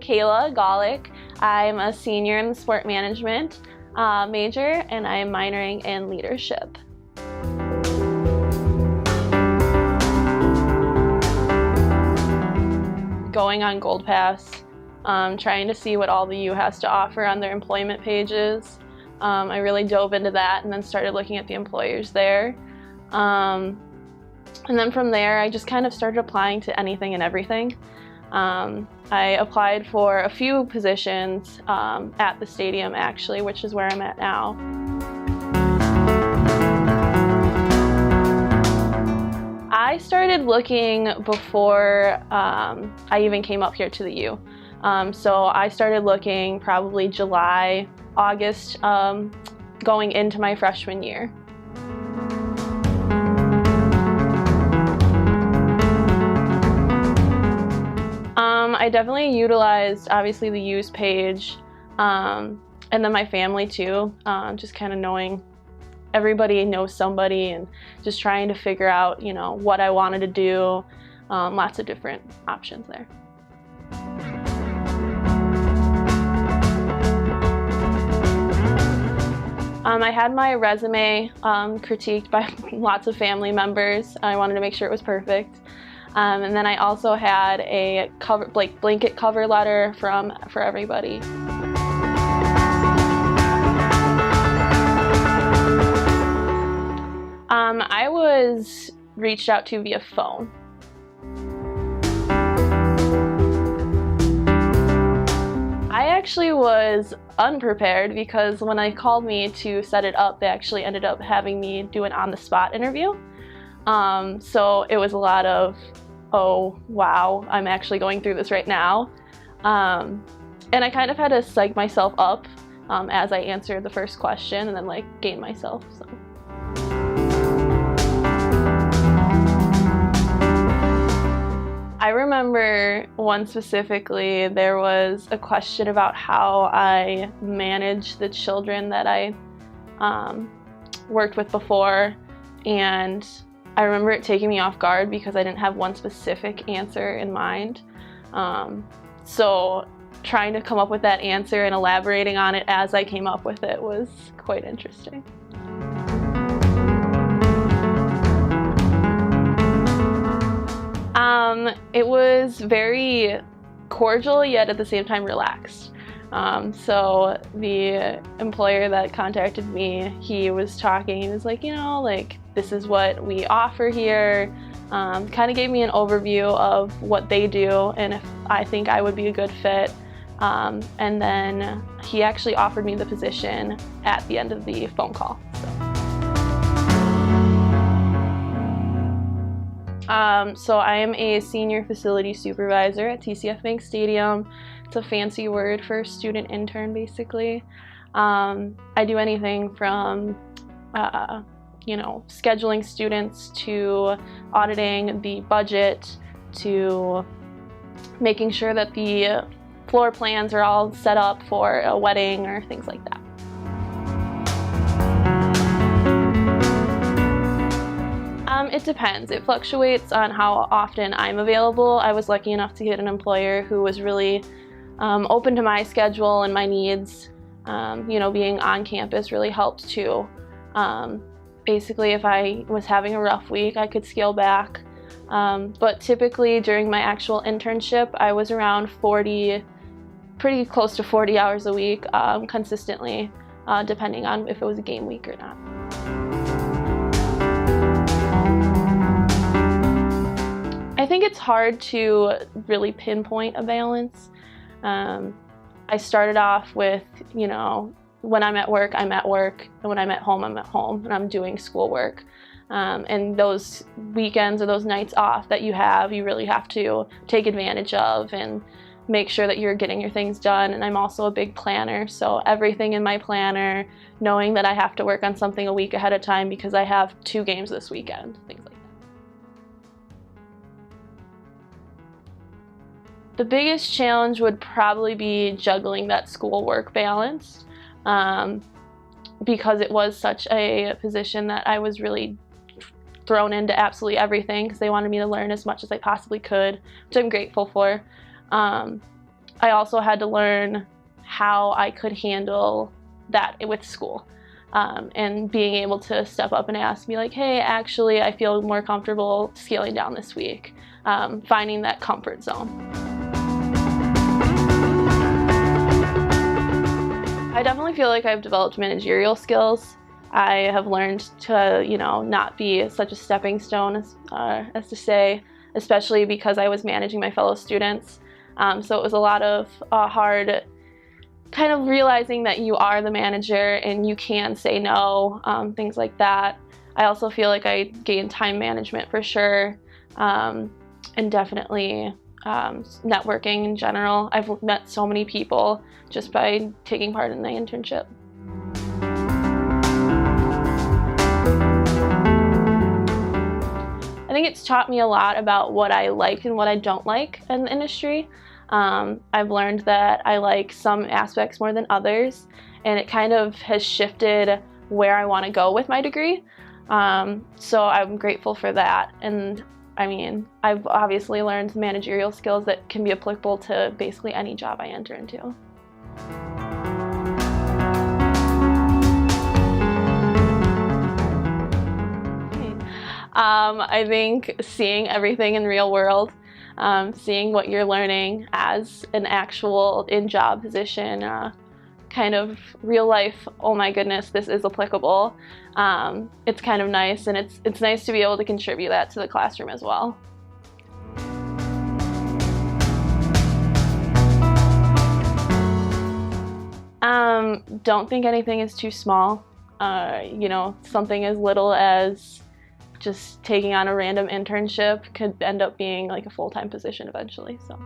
Kayla, Gawlik. I'm a senior in the sport management major, and I am minoring in leadership. Going on Gold Pass, trying to see what all the U has to offer on their employment pages. I really dove into that and then started looking at the employers there. And then from there, I just kind of started applying to anything and everything. I applied for a few positions at the stadium, actually, which is where I'm at now. I started looking before I even came up here to the U. So I started looking probably July, August, going into my freshman year. I definitely utilized, obviously, the U's page, and then my family too, just kind of knowing everybody knows somebody and just trying to figure out, you know, what I wanted to do. Lots of different options there. I had my resume critiqued by lots of family members. I wanted to make sure it was perfect. And then I also had a blanket cover letter for everybody. I was reached out to via phone. I actually was unprepared because when they called me to set it up, they actually ended up having me do an on-the-spot interview. So it was a lot of, oh, wow, I'm actually going through this right now. And I kind of had to psych myself up as I answered the first question and then gain myself. So. I remember one specifically, there was a question about how I manage the children that I worked with before, and I remember it taking me off guard because I didn't have one specific answer in mind. So trying to come up with that answer and elaborating on it as I came up with it was quite interesting. It was very cordial, yet at the same time relaxed. So the employer that contacted me, he was talking, he was like, you know, this is what we offer here. Kind of gave me an overview of what they do and if I think I would be a good fit. And then he actually offered me the position at the end of the phone call. So I am a senior facility supervisor at TCF Bank Stadium. It's a fancy word for student intern, basically. I do anything from, scheduling students to auditing the budget to making sure that the floor plans are all set up for a wedding or things like that. It depends. It fluctuates on how often I'm available. I was lucky enough to get an employer who was really open to my schedule and my needs. Being on campus really helped too. Basically, if I was having a rough week, I could scale back. But typically during my actual internship, I was around 40, pretty close to 40 hours a week consistently, depending on if it was a game week or not. I think it's hard to really pinpoint a balance. I started off with, when I'm at work, I'm at work, and when I'm at home, I'm at home, and I'm doing schoolwork. And those weekends or those nights off that you really have to take advantage of and make sure that you're getting your things done. And I'm also a big planner, so everything in my planner, knowing that I have to work on something a week ahead of time because I have 2 games this weekend, things like that. The biggest challenge would probably be juggling that school-work balance because it was such a position that I was really thrown into absolutely everything because they wanted me to learn as much as I possibly could, which I'm grateful for. I also had to learn how I could handle that with school. And being able to step up and ask me like, hey, actually, I feel more comfortable scaling down this week. Finding that comfort zone. I definitely feel like I've developed managerial skills. I have learned to, not be such a stepping stone, as to say, especially because I was managing my fellow students. So it was a lot of hard kind of realizing that you are the manager and you can say no, things like that. I also feel like I gained time management for sure, and definitely networking in general. I've met so many people just by taking part in the internship. I think it's taught me a lot about what I like and what I don't like in the industry. I've learned that I like some aspects more than others, and it kind of has shifted where I want to go with my degree. So I'm grateful for that. And I mean, I've obviously learned managerial skills that can be applicable to basically any job I enter into. I think seeing everything in real world, seeing what you're learning as an actual in-job position, kind of real life, oh my goodness, this is applicable. It's kind of nice, and it's nice to be able to contribute that to the classroom as well. Don't think anything is too small. Something as little as just taking on a random internship could end up being like a full-time position eventually. So.